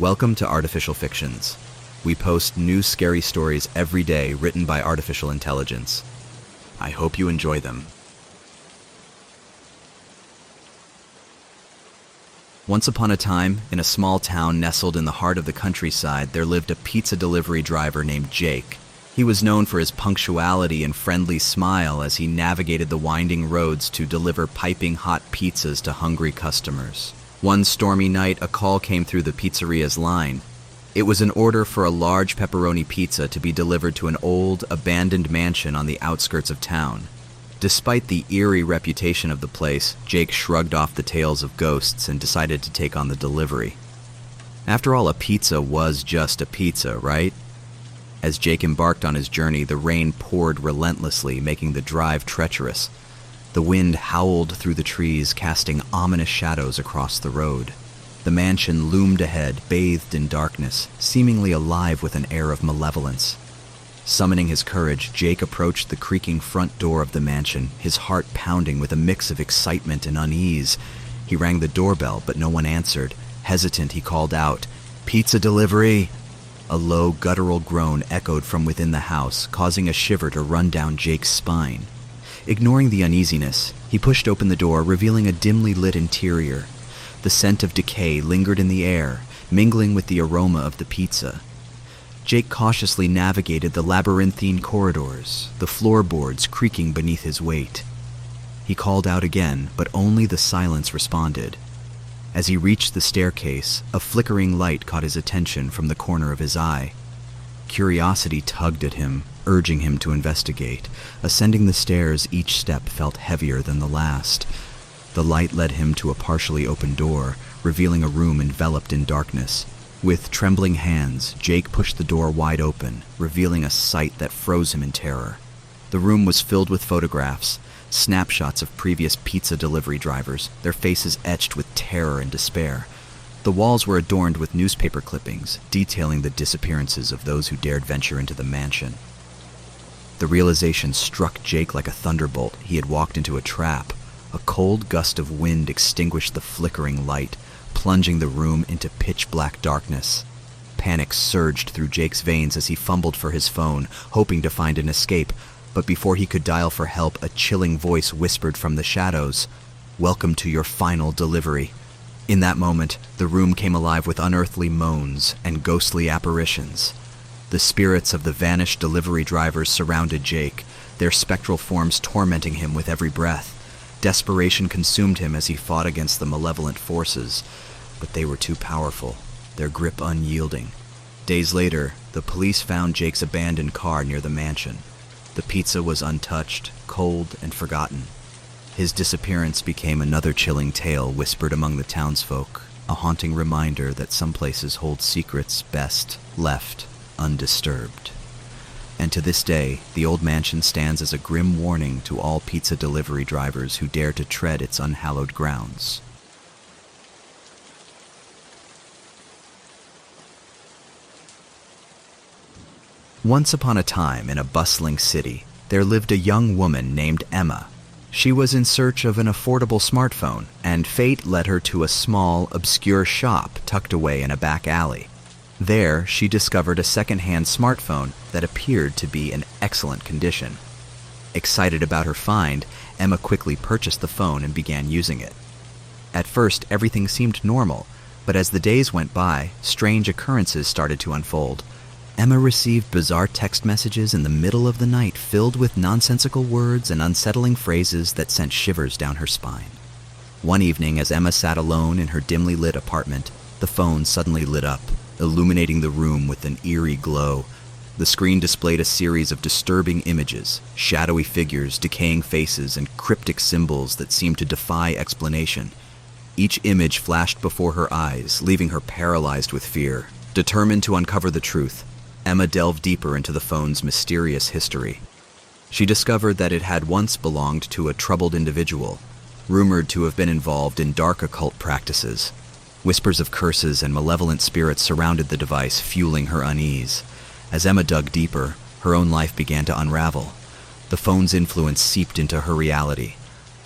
Welcome to Artificial Fictions. We post new scary stories every day written by artificial intelligence. I hope you enjoy them. Once upon a time, in a small town nestled in the heart of the countryside, there lived a pizza delivery driver named Jake. He was known for his punctuality and friendly smile as he navigated the winding roads to deliver piping hot pizzas to hungry customers. One stormy night, a call came through the pizzeria's line. It was an order for a large pepperoni pizza to be delivered to an old, abandoned mansion on the outskirts of town. Despite the eerie reputation of the place, Jake shrugged off the tales of ghosts and decided to take on the delivery. After all, a pizza was just a pizza, right? As Jake embarked on his journey, the rain poured relentlessly, making the drive treacherous. The wind howled through the trees, casting ominous shadows across the road. The mansion loomed ahead, bathed in darkness, seemingly alive with an air of malevolence. Summoning his courage, Jake approached the creaking front door of the mansion, his heart pounding with a mix of excitement and unease. He rang the doorbell, but no one answered. Hesitant, he called out, "Pizza delivery!" A low, guttural groan echoed from within the house, causing a shiver to run down Jake's spine. Ignoring the uneasiness, he pushed open the door, revealing a dimly lit interior. The scent of decay lingered in the air, mingling with the aroma of the pizza. Jake cautiously navigated the labyrinthine corridors, the floorboards creaking beneath his weight. He called out again, but only the silence responded. As he reached the staircase, a flickering light caught his attention from the corner of his eye. Curiosity tugged at him, urging him to investigate. Ascending the stairs, each step felt heavier than the last. The light led him to a partially open door, revealing a room enveloped in darkness. With trembling hands, Jake pushed the door wide open, revealing a sight that froze him in terror. The room was filled with photographs, snapshots of previous pizza delivery drivers, their faces etched with terror and despair. The walls were adorned with newspaper clippings, detailing the disappearances of those who dared venture into the mansion. The realization struck Jake like a thunderbolt. He had walked into a trap. A cold gust of wind extinguished the flickering light, plunging the room into pitch-black darkness. Panic surged through Jake's veins as he fumbled for his phone, hoping to find an escape. But before he could dial for help, a chilling voice whispered from the shadows, "Welcome to your final delivery." In that moment, the room came alive with unearthly moans and ghostly apparitions. The spirits of the vanished delivery drivers surrounded Jake, their spectral forms tormenting him with every breath. Desperation consumed him as he fought against the malevolent forces, but they were too powerful, their grip unyielding. Days later, the police found Jake's abandoned car near the mansion. The pizza was untouched, cold, and forgotten. His disappearance became another chilling tale whispered among the townsfolk, a haunting reminder that some places hold secrets best left undisturbed. And to this day, the old mansion stands as a grim warning to all pizza delivery drivers who dare to tread its unhallowed grounds. Once upon a time, in a bustling city, there lived a young woman named Emma. She was in search of an affordable smartphone, and fate led her to a small, obscure shop tucked away in a back alley. There, she discovered a second-hand smartphone that appeared to be in excellent condition. Excited about her find, Emma quickly purchased the phone and began using it. At first, everything seemed normal, but as the days went by, strange occurrences started to unfold. Emma received bizarre text messages in the middle of the night filled with nonsensical words and unsettling phrases that sent shivers down her spine. One evening, as Emma sat alone in her dimly lit apartment, the phone suddenly lit up, illuminating the room with an eerie glow. The screen displayed a series of disturbing images, shadowy figures, decaying faces, and cryptic symbols that seemed to defy explanation. Each image flashed before her eyes, leaving her paralyzed with fear. Determined to uncover the truth, Emma delved deeper into the phone's mysterious history. She discovered that it had once belonged to a troubled individual, rumored to have been involved in dark occult practices. Whispers of curses and malevolent spirits surrounded the device, fueling her unease. As Emma dug deeper, her own life began to unravel. The phone's influence seeped into her reality.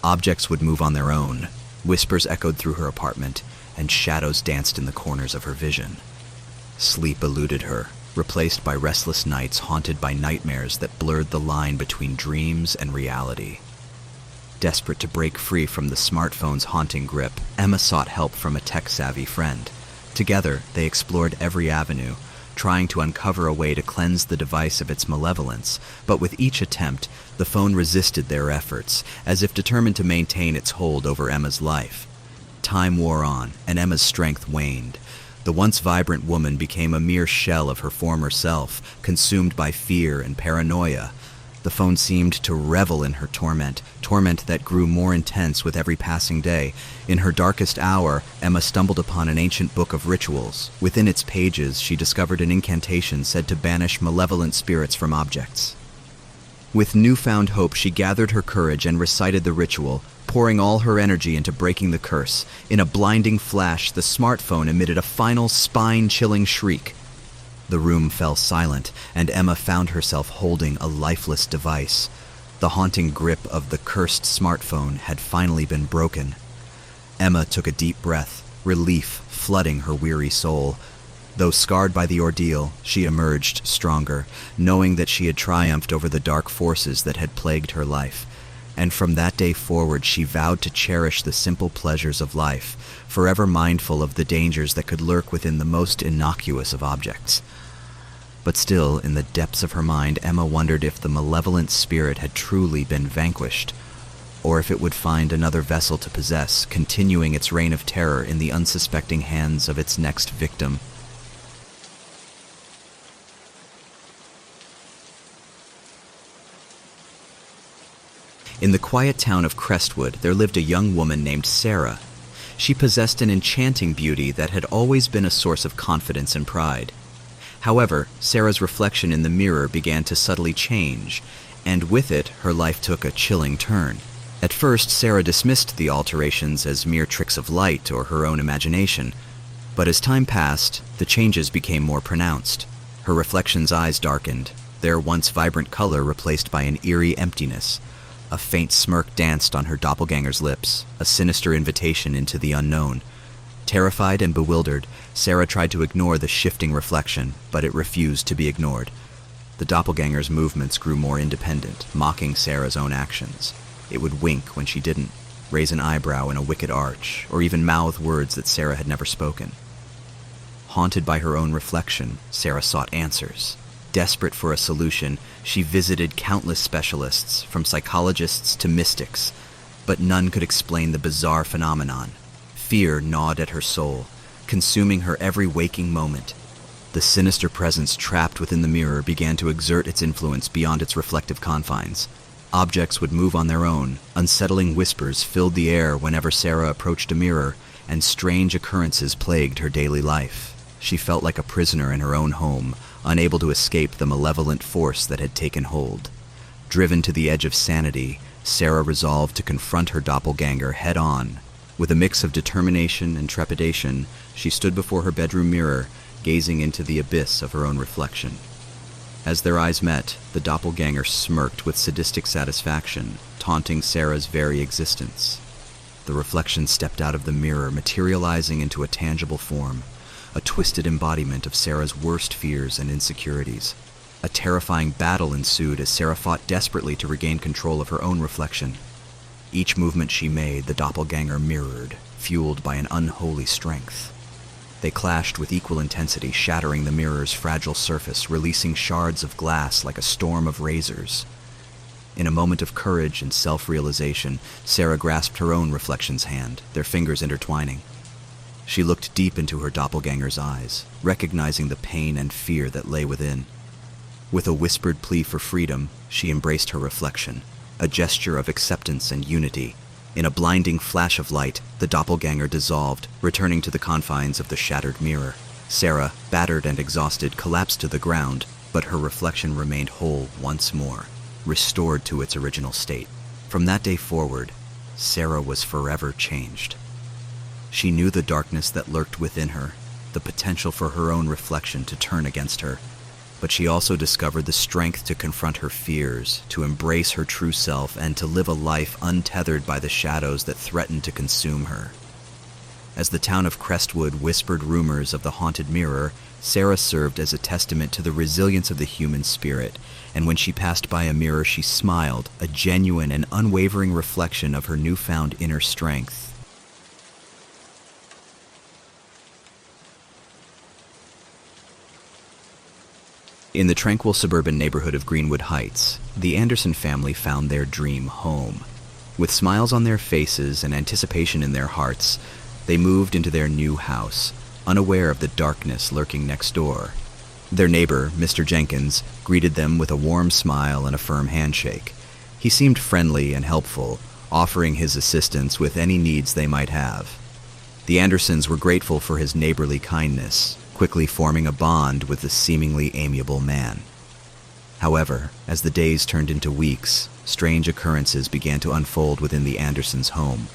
Objects would move on their own. Whispers echoed through her apartment, and shadows danced in the corners of her vision. Sleep eluded her, replaced by restless nights haunted by nightmares that blurred the line between dreams and reality. Desperate to break free from the smartphone's haunting grip, Emma sought help from a tech-savvy friend. Together, they explored every avenue, trying to uncover a way to cleanse the device of its malevolence, but with each attempt, the phone resisted their efforts, as if determined to maintain its hold over Emma's life. Time wore on, and Emma's strength waned. The once vibrant woman became a mere shell of her former self, consumed by fear and paranoia. The phone seemed to revel in her torment that grew more intense with every passing day. In her darkest hour, Emma stumbled upon an ancient book of rituals. Within its pages, she discovered an incantation said to banish malevolent spirits from objects. With newfound hope, she gathered her courage and recited the ritual, pouring all her energy into breaking the curse. In a blinding flash, the smartphone emitted a final spine-chilling shriek. The room fell silent, and Emma found herself holding a lifeless device. The haunting grip of the cursed smartphone had finally been broken. Emma took a deep breath, relief flooding her weary soul. Though scarred by the ordeal, she emerged stronger, knowing that she had triumphed over the dark forces that had plagued her life. And from that day forward, she vowed to cherish the simple pleasures of life, forever mindful of the dangers that could lurk within the most innocuous of objects. But still, in the depths of her mind, Emma wondered if the malevolent spirit had truly been vanquished, or if it would find another vessel to possess, continuing its reign of terror in the unsuspecting hands of its next victim. In the quiet town of Crestwood, there lived a young woman named Sarah. She possessed an enchanting beauty that had always been a source of confidence and pride. However, Sarah's reflection in the mirror began to subtly change, and with it, her life took a chilling turn. At first, Sarah dismissed the alterations as mere tricks of light or her own imagination. But as time passed, the changes became more pronounced. Her reflection's eyes darkened, their once vibrant color replaced by an eerie emptiness. A faint smirk danced on her doppelganger's lips, a sinister invitation into the unknown. Terrified and bewildered, Sarah tried to ignore the shifting reflection, but it refused to be ignored. The doppelganger's movements grew more independent, mocking Sarah's own actions. It would wink when she didn't, raise an eyebrow in a wicked arch, or even mouth words that Sarah had never spoken. Haunted by her own reflection, Sarah sought answers. Desperate for a solution, she visited countless specialists, from psychologists to mystics, but none could explain the bizarre phenomenon. Fear gnawed at her soul, consuming her every waking moment. The sinister presence trapped within the mirror began to exert its influence beyond its reflective confines. Objects would move on their own, unsettling whispers filled the air whenever Sarah approached a mirror, and strange occurrences plagued her daily life. She felt like a prisoner in her own home, unable to escape the malevolent force that had taken hold. Driven to the edge of sanity, Sarah resolved to confront her doppelganger head-on. With a mix of determination and trepidation, she stood before her bedroom mirror, gazing into the abyss of her own reflection. As their eyes met, the doppelganger smirked with sadistic satisfaction, taunting Sarah's very existence. The reflection stepped out of the mirror, materializing into a tangible form, a twisted embodiment of Sarah's worst fears and insecurities. A terrifying battle ensued as Sarah fought desperately to regain control of her own reflection. Each movement she made, the doppelganger mirrored, fueled by an unholy strength. They clashed with equal intensity, shattering the mirror's fragile surface, releasing shards of glass like a storm of razors. In a moment of courage and self-realization, Sarah grasped her own reflection's hand, their fingers intertwining. She looked deep into her doppelganger's eyes, recognizing the pain and fear that lay within. With a whispered plea for freedom, she embraced her reflection, a gesture of acceptance and unity. In a blinding flash of light, the doppelganger dissolved, returning to the confines of the shattered mirror. Sarah, battered and exhausted, collapsed to the ground, but her reflection remained whole once more, restored to its original state. From that day forward, Sarah was forever changed. She knew the darkness that lurked within her, the potential for her own reflection to turn against her, but she also discovered the strength to confront her fears, to embrace her true self, and to live a life untethered by the shadows that threatened to consume her. As the town of Crestwood whispered rumors of the haunted mirror, Sarah served as a testament to the resilience of the human spirit, and when she passed by a mirror, she smiled, a genuine and unwavering reflection of her newfound inner strength. In the tranquil suburban neighborhood of Greenwood Heights, the Anderson family found their dream home. With smiles on their faces and anticipation in their hearts, they moved into their new house, unaware of the darkness lurking next door. Their neighbor, Mr. Jenkins, greeted them with a warm smile and a firm handshake. He seemed friendly and helpful, offering his assistance with any needs they might have. The Andersons were grateful for his neighborly kindness, quickly forming a bond with the seemingly amiable man. However, as the days turned into weeks, strange occurrences began to unfold within the Andersons' home.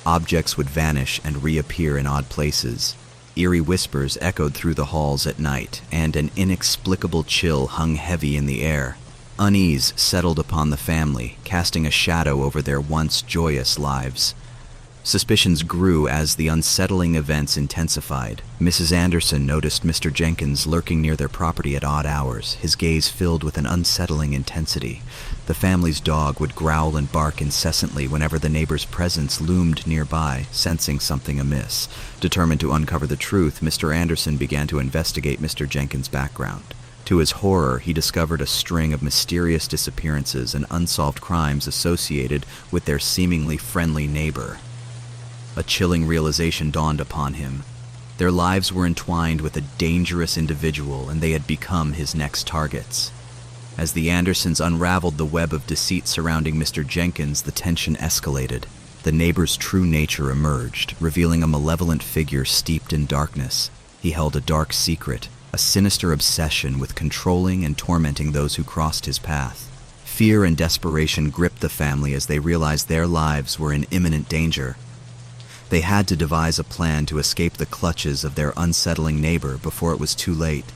Objects would vanish and reappear in odd places. Eerie whispers echoed through the halls at night, and an inexplicable chill hung heavy in the air. Unease settled upon the family, casting a shadow over their once joyous lives. Suspicions grew as the unsettling events intensified. Mrs. Anderson noticed Mr. Jenkins lurking near their property at odd hours, his gaze filled with an unsettling intensity. The family's dog would growl and bark incessantly whenever the neighbor's presence loomed nearby, sensing something amiss. Determined to uncover the truth, Mr. Anderson began to investigate Mr. Jenkins' background. To his horror, he discovered a string of mysterious disappearances and unsolved crimes associated with their seemingly friendly neighbor. A chilling realization dawned upon him. Their lives were entwined with a dangerous individual, and they had become his next targets. As the Andersons unraveled the web of deceit surrounding Mr. Jenkins, the tension escalated. The neighbor's true nature emerged, revealing a malevolent figure steeped in darkness. He held a dark secret, a sinister obsession with controlling and tormenting those who crossed his path. Fear and desperation gripped the family as they realized their lives were in imminent danger. They had to devise a plan to escape the clutches of their unsettling neighbor before it was too late.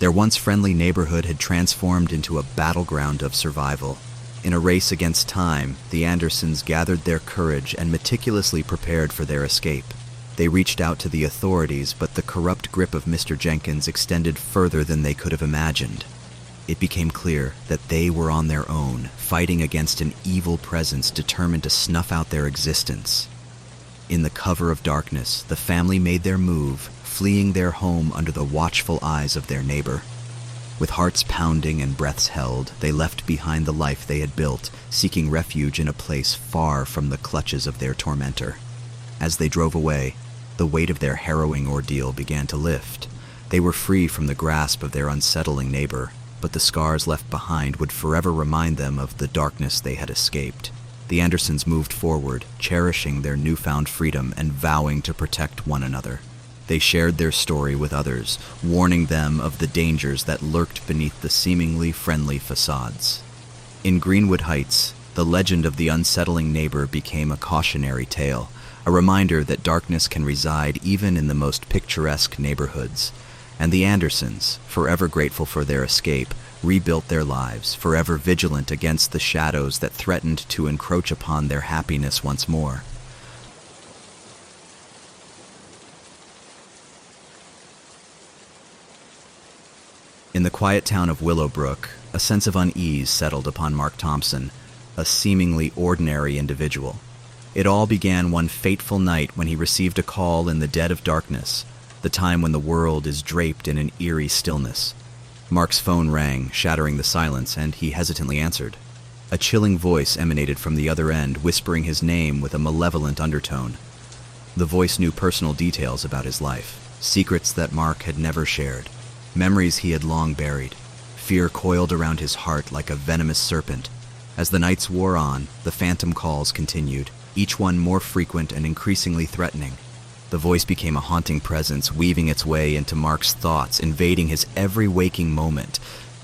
Their once friendly neighborhood had transformed into a battleground of survival. In a race against time, the Andersons gathered their courage and meticulously prepared for their escape. They reached out to the authorities, but the corrupt grip of Mr. Jenkins extended further than they could have imagined. It became clear that they were on their own, fighting against an evil presence determined to snuff out their existence. In the cover of darkness, the family made their move, fleeing their home under the watchful eyes of their neighbor. With hearts pounding and breaths held, they left behind the life they had built, seeking refuge in a place far from the clutches of their tormentor. As they drove away, the weight of their harrowing ordeal began to lift. They were free from the grasp of their unsettling neighbor, but the scars left behind would forever remind them of the darkness they had escaped. The Andersons moved forward, cherishing their newfound freedom and vowing to protect one another. They shared their story with others, warning them of the dangers that lurked beneath the seemingly friendly facades. In Greenwood Heights, the legend of the unsettling neighbor became a cautionary tale, a reminder that darkness can reside even in the most picturesque neighborhoods. And the Andersons, forever grateful for their escape, rebuilt their lives, forever vigilant against the shadows that threatened to encroach upon their happiness once more. In the quiet town of Willowbrook, a sense of unease settled upon Mark Thompson, a seemingly ordinary individual. It all began one fateful night when he received a call in the dead of darkness, the time when the world is draped in an eerie stillness. Mark's phone rang, shattering the silence, and he hesitantly answered. A chilling voice emanated from the other end, whispering his name with a malevolent undertone. The voice knew personal details about his life, secrets that Mark had never shared, memories he had long buried. Fear coiled around his heart like a venomous serpent. As the nights wore on, the phantom calls continued, each one more frequent and increasingly threatening. The voice became a haunting presence, weaving its way into Mark's thoughts, invading his every waking moment.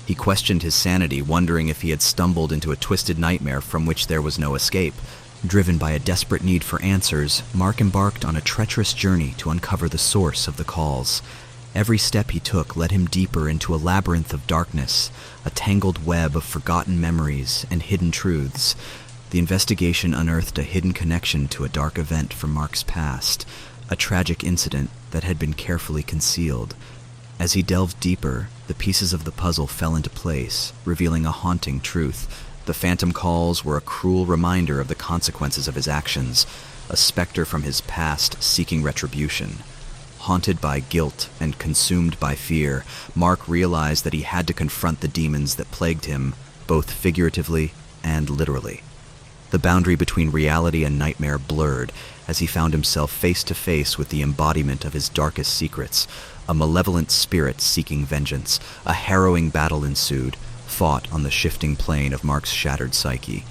He questioned his sanity, wondering if he had stumbled into a twisted nightmare from which there was no escape. Driven by a desperate need for answers, Mark embarked on a treacherous journey to uncover the source of the calls. Every step he took led him deeper into a labyrinth of darkness, a tangled web of forgotten memories and hidden truths. The investigation unearthed a hidden connection to a dark event from Mark's past, a tragic incident that had been carefully concealed. As he delved deeper, the pieces of the puzzle fell into place, revealing a haunting truth. The phantom calls were a cruel reminder of the consequences of his actions, a specter from his past seeking retribution. Haunted by guilt and consumed by fear, Mark realized that he had to confront the demons that plagued him, both figuratively and literally. The boundary between reality and nightmare blurred as he found himself face to face with the embodiment of his darkest secrets, a malevolent spirit seeking vengeance. A harrowing battle ensued, fought on the shifting plane of Mark's shattered psyche.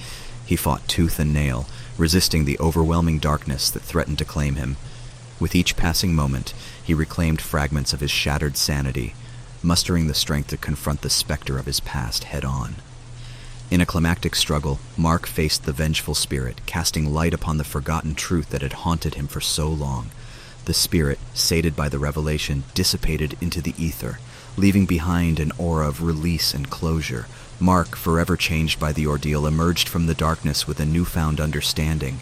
He fought tooth and nail, resisting the overwhelming darkness that threatened to claim him. With each passing moment, he reclaimed fragments of his shattered sanity, mustering the strength to confront the specter of his past head-on. In a climactic struggle, Mark faced the vengeful spirit, casting light upon the forgotten truth that had haunted him for so long. The spirit, sated by the revelation, dissipated into the ether, leaving behind an aura of release and closure. Mark, forever changed by the ordeal, emerged from the darkness with a newfound understanding.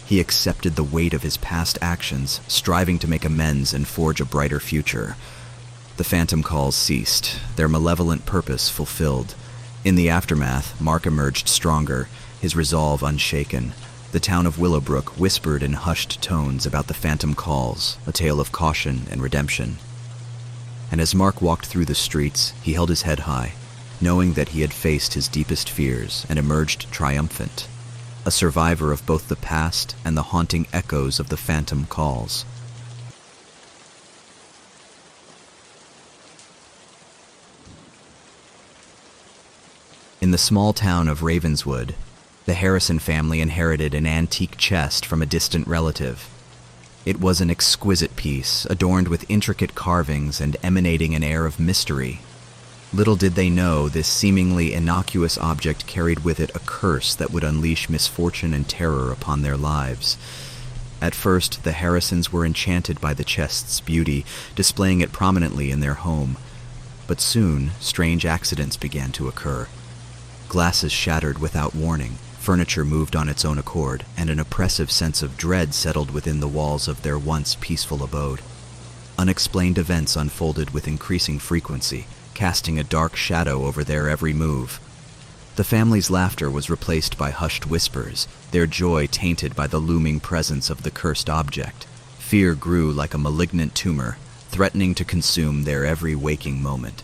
He accepted the weight of his past actions, striving to make amends and forge a brighter future. The phantom calls ceased, their malevolent purpose fulfilled. In the aftermath, Mark emerged stronger, his resolve unshaken. The town of Willowbrook whispered in hushed tones about the phantom calls, a tale of caution and redemption. And as Mark walked through the streets, he held his head high, knowing that he had faced his deepest fears and emerged triumphant, a survivor of both the past and the haunting echoes of the phantom calls. In the small town of Ravenswood, the Harrison family inherited an antique chest from a distant relative. It was an exquisite piece, adorned with intricate carvings and emanating an air of mystery. Little did they know this seemingly innocuous object carried with it a curse that would unleash misfortune and terror upon their lives. At first, the Harrisons were enchanted by the chest's beauty, displaying it prominently in their home. But soon, strange accidents began to occur. Glasses shattered without warning, furniture moved on its own accord, and an oppressive sense of dread settled within the walls of their once peaceful abode. Unexplained events unfolded with increasing frequency, casting a dark shadow over their every move. The family's laughter was replaced by hushed whispers, their joy tainted by the looming presence of the cursed object. Fear grew like a malignant tumor, threatening to consume their every waking moment.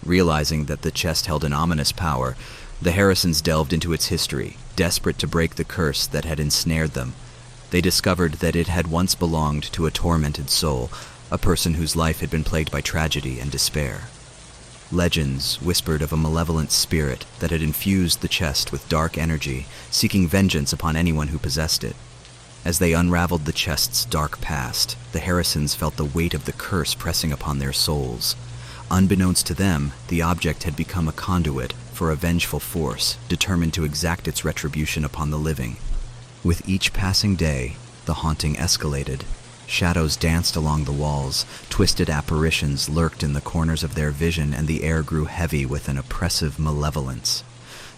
Realizing that the chest held an ominous power, the Harrisons delved into its history, desperate to break the curse that had ensnared them. They discovered that it had once belonged to a tormented soul, a person whose life had been plagued by tragedy and despair. Legends whispered of a malevolent spirit that had infused the chest with dark energy, seeking vengeance upon anyone who possessed it. As they unraveled the chest's dark past, the Harrisons felt the weight of the curse pressing upon their souls. Unbeknownst to them, the object had become a conduit for a vengeful force, determined to exact its retribution upon the living. With each passing day, the haunting escalated. Shadows danced along the walls, twisted apparitions lurked in the corners of their vision, and the air grew heavy with an oppressive malevolence.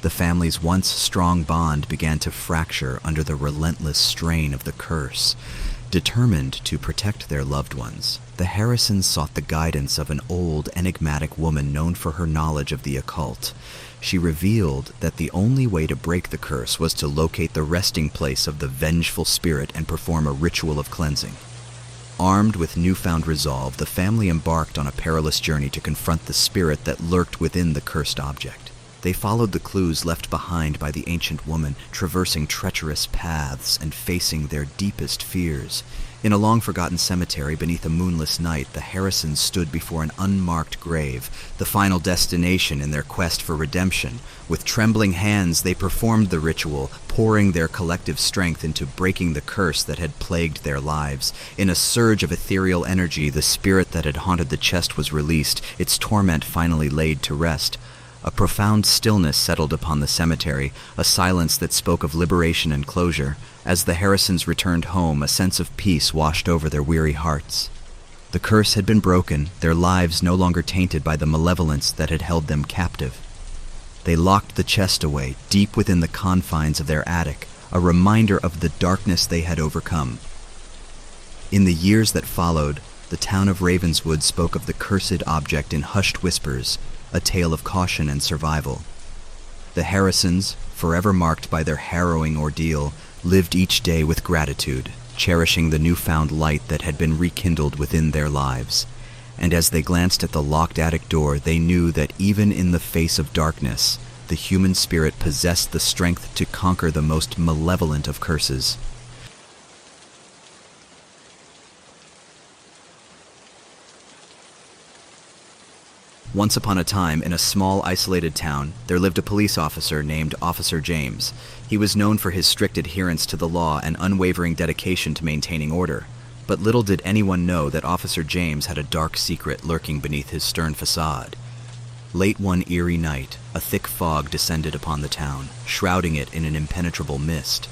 The family's once strong bond began to fracture under the relentless strain of the curse. Determined to protect their loved ones, the Harrisons sought the guidance of an old, enigmatic woman known for her knowledge of the occult. She revealed that the only way to break the curse was to locate the resting place of the vengeful spirit and perform a ritual of cleansing. Armed with newfound resolve, the family embarked on a perilous journey to confront the spirit that lurked within the cursed object. They followed the clues left behind by the ancient woman, traversing treacherous paths and facing their deepest fears. In a long-forgotten cemetery beneath a moonless night, the Harrisons stood before an unmarked grave, the final destination in their quest for redemption. With trembling hands, they performed the ritual, pouring their collective strength into breaking the curse that had plagued their lives. In a surge of ethereal energy, the spirit that had haunted the chest was released, its torment finally laid to rest. A profound stillness settled upon the cemetery, a silence that spoke of liberation and closure. As the Harrisons returned home, a sense of peace washed over their weary hearts. The curse had been broken, their lives no longer tainted by the malevolence that had held them captive. They locked the chest away, deep within the confines of their attic, a reminder of the darkness they had overcome. In the years that followed, the town of Ravenswood spoke of the cursed object in hushed whispers, a tale of caution and survival. The Harrisons, forever marked by their harrowing ordeal, lived each day with gratitude, cherishing the newfound light that had been rekindled within their lives. And as they glanced at the locked attic door, they knew that even in the face of darkness, the human spirit possessed the strength to conquer the most malevolent of curses. Once upon a time, in a small, isolated town, there lived a police officer named Officer James. He was known for his strict adherence to the law and unwavering dedication to maintaining order. But little did anyone know that Officer James had a dark secret lurking beneath his stern facade. Late one eerie night, a thick fog descended upon the town, shrouding it in an impenetrable mist.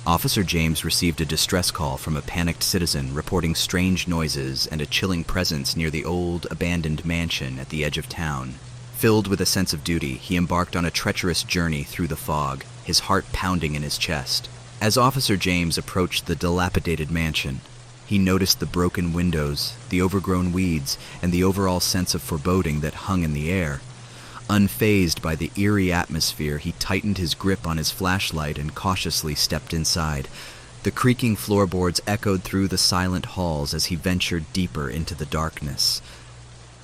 Officer James received a distress call from a panicked citizen reporting strange noises and a chilling presence near the old, abandoned mansion at the edge of town. Filled with a sense of duty, he embarked on a treacherous journey through the fog, his heart pounding in his chest. As Officer James approached the dilapidated mansion, he noticed the broken windows, the overgrown weeds, and the overall sense of foreboding that hung in the air. Unfazed by the eerie atmosphere, he tightened his grip on his flashlight and cautiously stepped inside. The creaking floorboards echoed through the silent halls as he ventured deeper into the darkness.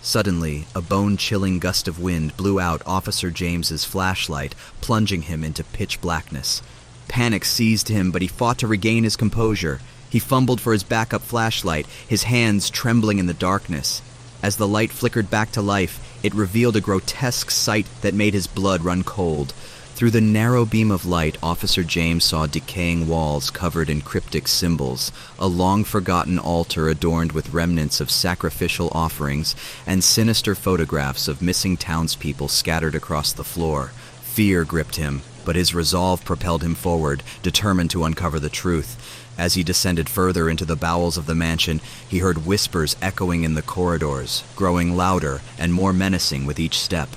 Suddenly, a bone-chilling gust of wind blew out Officer James's flashlight, plunging him into pitch blackness. Panic seized him, but he fought to regain his composure. He fumbled for his backup flashlight, his hands trembling in the darkness. As the light flickered back to life, it revealed a grotesque sight that made his blood run cold. Through the narrow beam of light, Officer James saw decaying walls covered in cryptic symbols, a long-forgotten altar adorned with remnants of sacrificial offerings, and sinister photographs of missing townspeople scattered across the floor. Fear gripped him, but his resolve propelled him forward, determined to uncover the truth. As he descended further into the bowels of the mansion, he heard whispers echoing in the corridors, growing louder and more menacing with each step.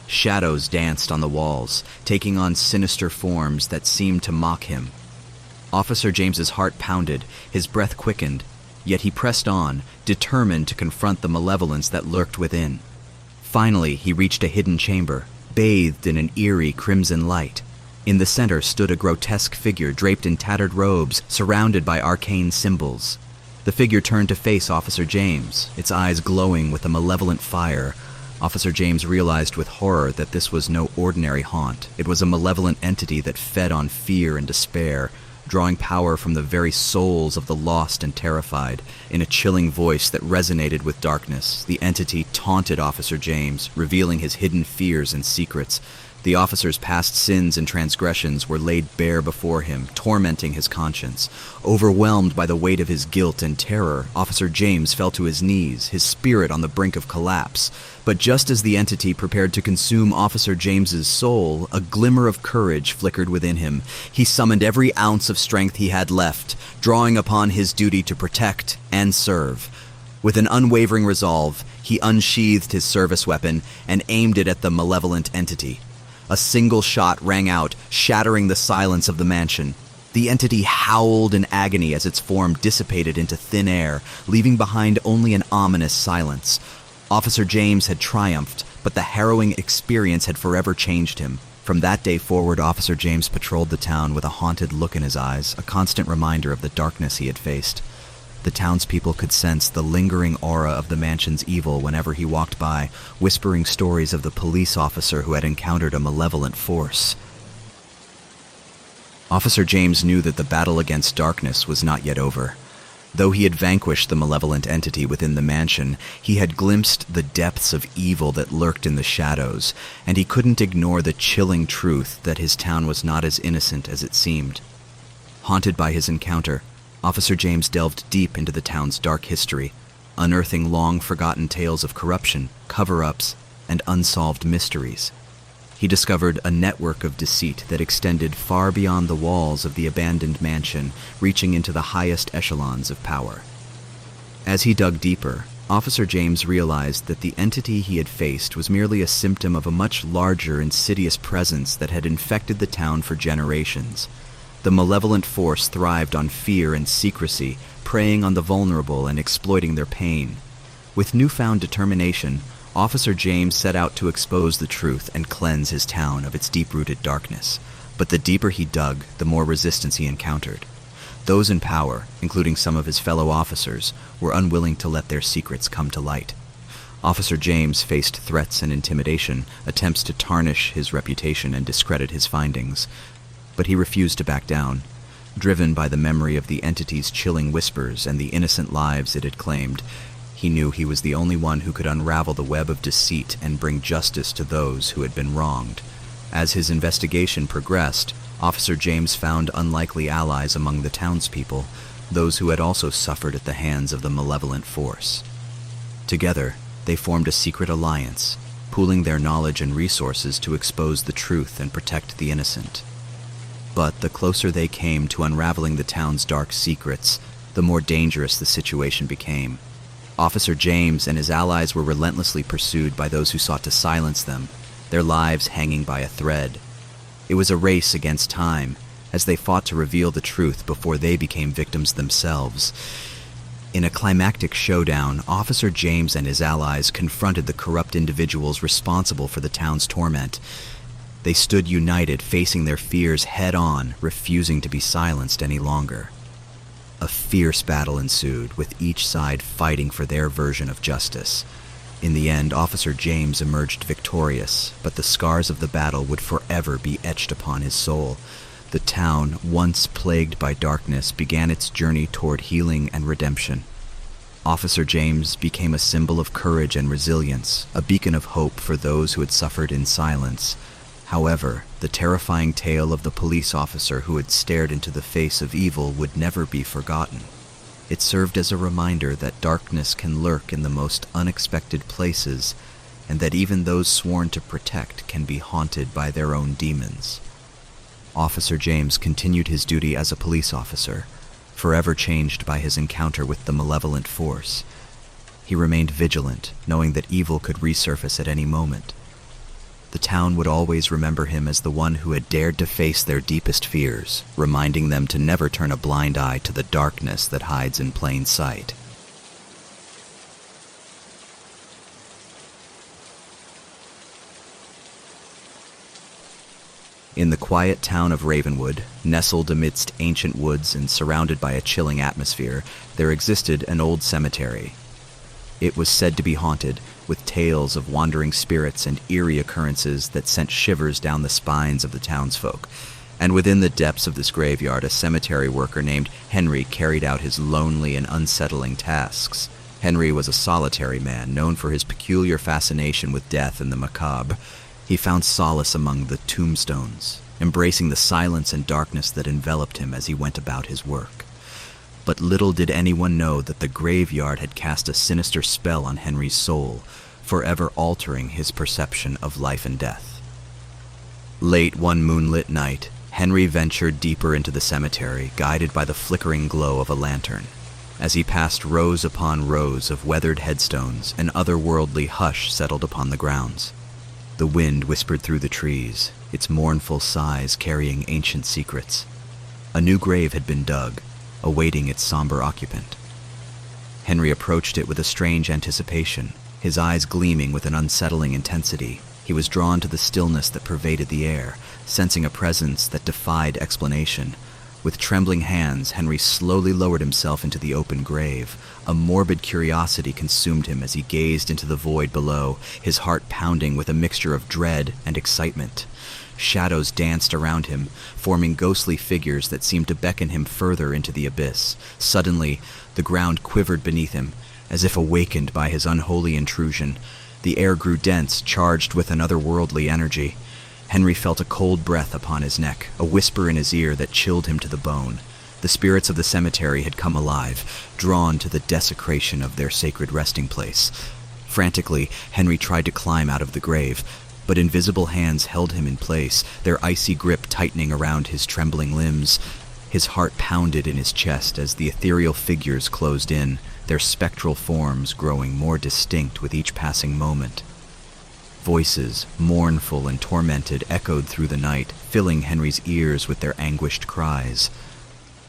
Shadows danced on the walls, taking on sinister forms that seemed to mock him. Officer James's heart pounded, his breath quickened, yet he pressed on, determined to confront the malevolence that lurked within. Finally, he reached a hidden chamber, bathed in an eerie crimson light. In the center stood a grotesque figure draped in tattered robes, surrounded by arcane symbols. The figure turned to face Officer James, its eyes glowing with a malevolent fire. Officer James realized with horror that this was no ordinary haunt. It was a malevolent entity that fed on fear and despair, drawing power from the very souls of the lost and terrified. In a chilling voice that resonated with darkness, the entity taunted Officer James, revealing his hidden fears and secrets. The officer's past sins and transgressions were laid bare before him, tormenting his conscience. Overwhelmed by the weight of his guilt and terror, Officer James fell to his knees, his spirit on the brink of collapse. But just as the entity prepared to consume Officer James's soul, a glimmer of courage flickered within him. He summoned every ounce of strength he had left, drawing upon his duty to protect and serve. With an unwavering resolve, he unsheathed his service weapon and aimed it at the malevolent entity. A single shot rang out, shattering the silence of the mansion. The entity howled in agony as its form dissipated into thin air, leaving behind only an ominous silence. Officer James had triumphed, but the harrowing experience had forever changed him. From that day forward, Officer James patrolled the town with a haunted look in his eyes, a constant reminder of the darkness he had faced. The townspeople could sense the lingering aura of the mansion's evil whenever he walked by, whispering stories of the police officer who had encountered a malevolent force. Officer James knew that the battle against darkness was not yet over. Though he had vanquished the malevolent entity within the mansion, he had glimpsed the depths of evil that lurked in the shadows, and he couldn't ignore the chilling truth that his town was not as innocent as it seemed. Haunted by his encounter, Officer James delved deep into the town's dark history, unearthing long-forgotten tales of corruption, cover-ups, and unsolved mysteries. He discovered a network of deceit that extended far beyond the walls of the abandoned mansion, reaching into the highest echelons of power. As he dug deeper, Officer James realized that the entity he had faced was merely a symptom of a much larger, insidious presence that had infected the town for generations. The malevolent force thrived on fear and secrecy, preying on the vulnerable and exploiting their pain. With newfound determination, Officer James set out to expose the truth and cleanse his town of its deep-rooted darkness. But the deeper he dug, the more resistance he encountered. Those in power, including some of his fellow officers, were unwilling to let their secrets come to light. Officer James faced threats and intimidation, attempts to tarnish his reputation and discredit his findings. But he refused to back down. Driven by the memory of the entity's chilling whispers and the innocent lives it had claimed, he knew he was the only one who could unravel the web of deceit and bring justice to those who had been wronged. As his investigation progressed, Officer James found unlikely allies among the townspeople, those who had also suffered at the hands of the malevolent force. Together, they formed a secret alliance, pooling their knowledge and resources to expose the truth and protect the innocent. But the closer they came to unraveling the town's dark secrets, the more dangerous the situation became. Officer James and his allies were relentlessly pursued by those who sought to silence them, their lives hanging by a thread. It was a race against time, as they fought to reveal the truth before they became victims themselves. In a climactic showdown, Officer James and his allies confronted the corrupt individuals responsible for the town's torment. They stood united, facing their fears head-on, refusing to be silenced any longer. A fierce battle ensued, with each side fighting for their version of justice. In the end, Officer James emerged victorious, but the scars of the battle would forever be etched upon his soul. The town, once plagued by darkness, began its journey toward healing and redemption. Officer James became a symbol of courage and resilience, a beacon of hope for those who had suffered in silence. However, the terrifying tale of the police officer who had stared into the face of evil would never be forgotten. It served as a reminder that darkness can lurk in the most unexpected places, and that even those sworn to protect can be haunted by their own demons. Officer James continued his duty as a police officer, forever changed by his encounter with the malevolent force. He remained vigilant, knowing that evil could resurface at any moment. The town would always remember him as the one who had dared to face their deepest fears, reminding them to never turn a blind eye to the darkness that hides in plain sight. In the quiet town of Ravenwood, nestled amidst ancient woods and surrounded by a chilling atmosphere, there existed an old cemetery. It was said to be haunted, with tales of wandering spirits and eerie occurrences that sent shivers down the spines of the townsfolk. And within the depths of this graveyard, a cemetery worker named Henry carried out his lonely and unsettling tasks. Henry was a solitary man, known for his peculiar fascination with death and the macabre. He found solace among the tombstones, embracing the silence and darkness that enveloped him as he went about his work. But little did anyone know that the graveyard had cast a sinister spell on Henry's soul, forever altering his perception of life and death. Late one moonlit night, Henry ventured deeper into the cemetery, guided by the flickering glow of a lantern. As he passed rows upon rows of weathered headstones, an otherworldly hush settled upon the grounds. The wind whispered through the trees, its mournful sighs carrying ancient secrets. A new grave had been dug, awaiting its somber occupant. Henry approached it with a strange anticipation, his eyes gleaming with an unsettling intensity. He was drawn to the stillness that pervaded the air, sensing a presence that defied explanation. With trembling hands, Henry slowly lowered himself into the open grave. A morbid curiosity consumed him as he gazed into the void below, his heart pounding with a mixture of dread and excitement. Shadows danced around him, forming ghostly figures that seemed to beckon him further into the abyss. Suddenly, the ground quivered beneath him, as if awakened by his unholy intrusion. The air grew dense, charged with an otherworldly energy. Henry felt a cold breath upon his neck, a whisper in his ear that chilled him to the bone. The spirits of the cemetery had come alive, drawn to the desecration of their sacred resting place. Frantically, Henry tried to climb out of the grave, but invisible hands held him in place, their icy grip tightening around his trembling limbs. His heart pounded in his chest as the ethereal figures closed in, their spectral forms growing more distinct with each passing moment. Voices, mournful and tormented, echoed through the night, filling Henry's ears with their anguished cries.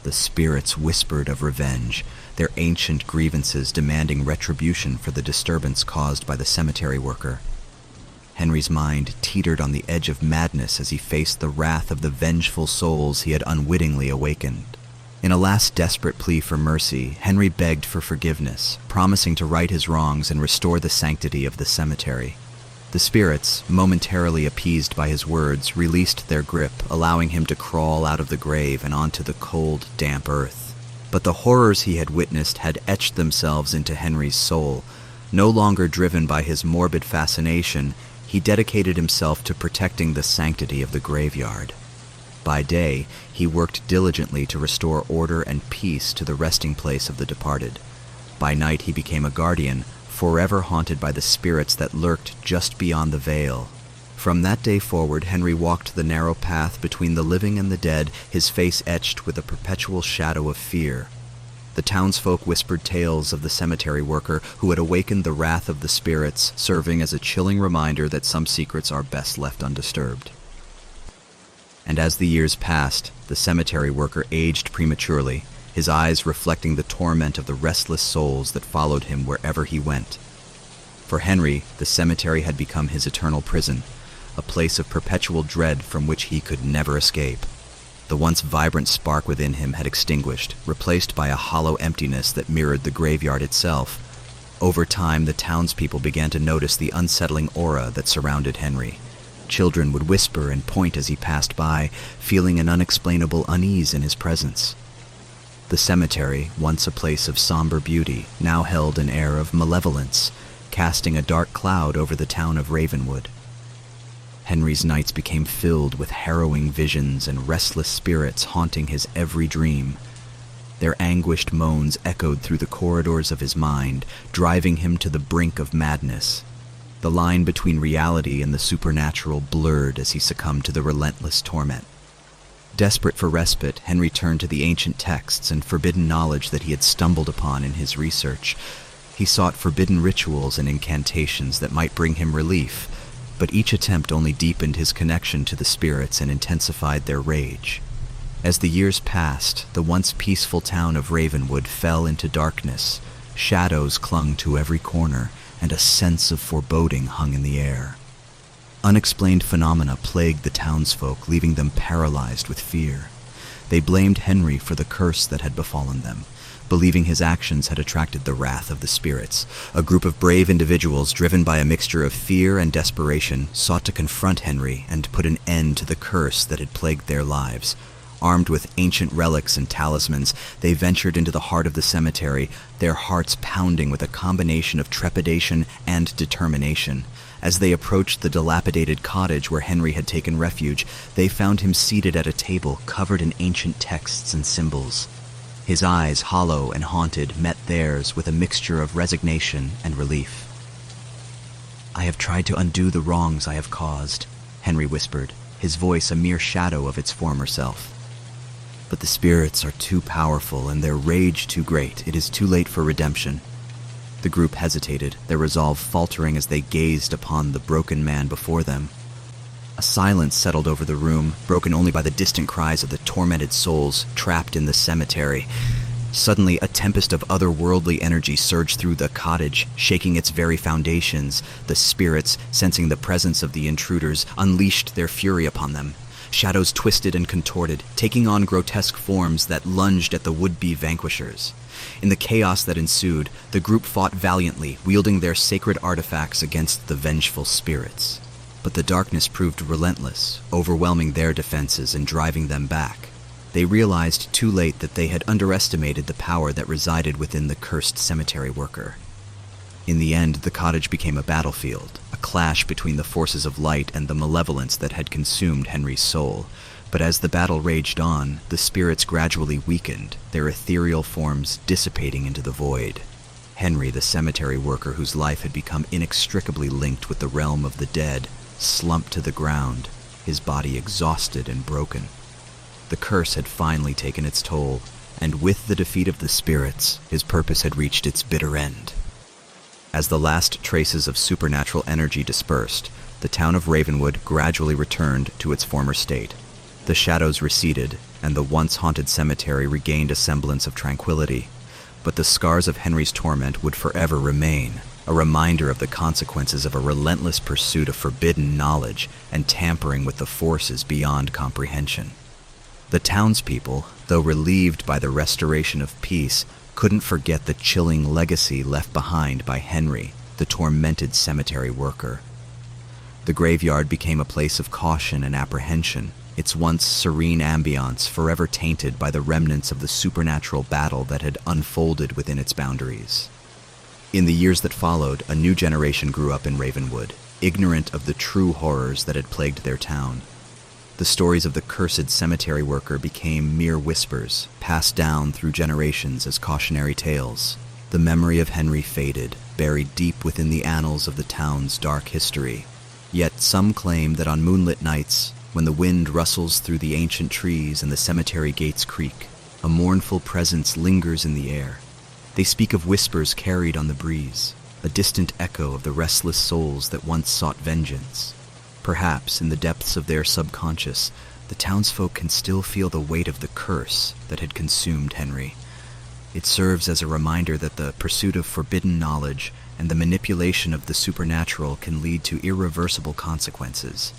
The spirits whispered of revenge, their ancient grievances demanding retribution for the disturbance caused by the cemetery worker. Henry's mind teetered on the edge of madness as he faced the wrath of the vengeful souls he had unwittingly awakened. In a last desperate plea for mercy, Henry begged for forgiveness, promising to right his wrongs and restore the sanctity of the cemetery. The spirits, momentarily appeased by his words, released their grip, allowing him to crawl out of the grave and onto the cold, damp earth. But the horrors he had witnessed had etched themselves into Henry's soul. No longer driven by his morbid fascination, he dedicated himself to protecting the sanctity of the graveyard. By day, he worked diligently to restore order and peace to the resting place of the departed. By night, he became a guardian, forever haunted by the spirits that lurked just beyond the veil. From that day forward, Henry walked the narrow path between the living and the dead, his face etched with a perpetual shadow of fear. The townsfolk whispered tales of the cemetery worker who had awakened the wrath of the spirits, serving as a chilling reminder that some secrets are best left undisturbed. And as the years passed, the cemetery worker aged prematurely, his eyes reflecting the torment of the restless souls that followed him wherever he went. For Henry, the cemetery had become his eternal prison, a place of perpetual dread from which he could never escape. The once vibrant spark within him had extinguished, replaced by a hollow emptiness that mirrored the graveyard itself. Over time, the townspeople began to notice the unsettling aura that surrounded Henry. Children would whisper and point as he passed by, feeling an unexplainable unease in his presence. The cemetery, once a place of somber beauty, now held an air of malevolence, casting a dark cloud over the town of Ravenwood. Henry's nights became filled with harrowing visions and restless spirits haunting his every dream. Their anguished moans echoed through the corridors of his mind, driving him to the brink of madness. The line between reality and the supernatural blurred as he succumbed to the relentless torment. Desperate for respite, Henry turned to the ancient texts and forbidden knowledge that he had stumbled upon in his research. He sought forbidden rituals and incantations that might bring him relief, but each attempt only deepened his connection to the spirits and intensified their rage. As the years passed, the once peaceful town of Ravenwood fell into darkness. Shadows clung to every corner, and a sense of foreboding hung in the air. Unexplained phenomena plagued the townsfolk, leaving them paralyzed with fear. They blamed Henry for the curse that had befallen them, believing his actions had attracted the wrath of the spirits. A group of brave individuals, driven by a mixture of fear and desperation, sought to confront Henry and put an end to the curse that had plagued their lives. Armed with ancient relics and talismans, they ventured into the heart of the cemetery, their hearts pounding with a combination of trepidation and determination. As they approached the dilapidated cottage where Henry had taken refuge, they found him seated at a table covered in ancient texts and symbols. His eyes, hollow and haunted, met theirs with a mixture of resignation and relief. "I have tried to undo the wrongs I have caused," Henry whispered, his voice a mere shadow of its former self. "But the spirits are too powerful and their rage too great. It is too late for redemption." The group hesitated, their resolve faltering as they gazed upon the broken man before them. A silence settled over the room, broken only by the distant cries of the tormented souls trapped in the cemetery. Suddenly, a tempest of otherworldly energy surged through the cottage, shaking its very foundations. The spirits, sensing the presence of the intruders, unleashed their fury upon them. Shadows twisted and contorted, taking on grotesque forms that lunged at the would-be vanquishers. In the chaos that ensued, the group fought valiantly, wielding their sacred artifacts against the vengeful spirits. But the darkness proved relentless, overwhelming their defenses and driving them back. They realized too late that they had underestimated the power that resided within the cursed cemetery worker. In the end, the cottage became a battlefield, a clash between the forces of light and the malevolence that had consumed Henry's soul. But as the battle raged on, the spirits gradually weakened, their ethereal forms dissipating into the void. Henry, the cemetery worker whose life had become inextricably linked with the realm of the dead, slumped to the ground, his body exhausted and broken. The curse had finally taken its toll. and with the defeat of the spirits, his purpose had reached its bitter end. As the last traces of supernatural energy dispersed, the town of Ravenwood gradually returned to its former state. The shadows receded, and the once haunted cemetery regained a semblance of tranquility. But the scars of Henry's torment would forever remain, a reminder of the consequences of a relentless pursuit of forbidden knowledge and tampering with the forces beyond comprehension. The townspeople, though relieved by the restoration of peace, couldn't forget the chilling legacy left behind by Henry, the tormented cemetery worker. The graveyard became a place of caution and apprehension, its once serene ambiance forever tainted by the remnants of the supernatural battle that had unfolded within its boundaries. In the years that followed, a new generation grew up in Ravenwood, ignorant of the true horrors that had plagued their town. The stories of the cursed cemetery worker became mere whispers, passed down through generations as cautionary tales. The memory of Henry faded, buried deep within the annals of the town's dark history. Yet some claim that on moonlit nights, when the wind rustles through the ancient trees and the cemetery gates creak, a mournful presence lingers in the air. They speak of whispers carried on the breeze, a distant echo of the restless souls that once sought vengeance. Perhaps, in the depths of their subconscious, the townsfolk can still feel the weight of the curse that had consumed Henry. It serves as a reminder that the pursuit of forbidden knowledge and the manipulation of the supernatural can lead to irreversible consequences.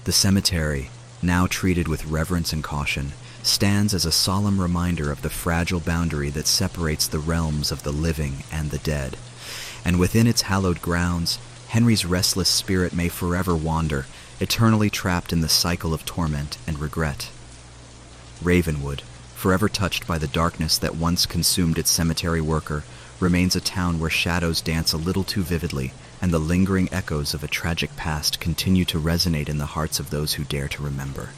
The cemetery, now treated with reverence and caution, stands as a solemn reminder of the fragile boundary that separates the realms of the living and the dead. And within its hallowed grounds, Henry's restless spirit may forever wander, eternally trapped in the cycle of torment and regret. Ravenwood, forever touched by the darkness that once consumed its cemetery worker, remains a town where shadows dance a little too vividly, and the lingering echoes of a tragic past continue to resonate in the hearts of those who dare to remember.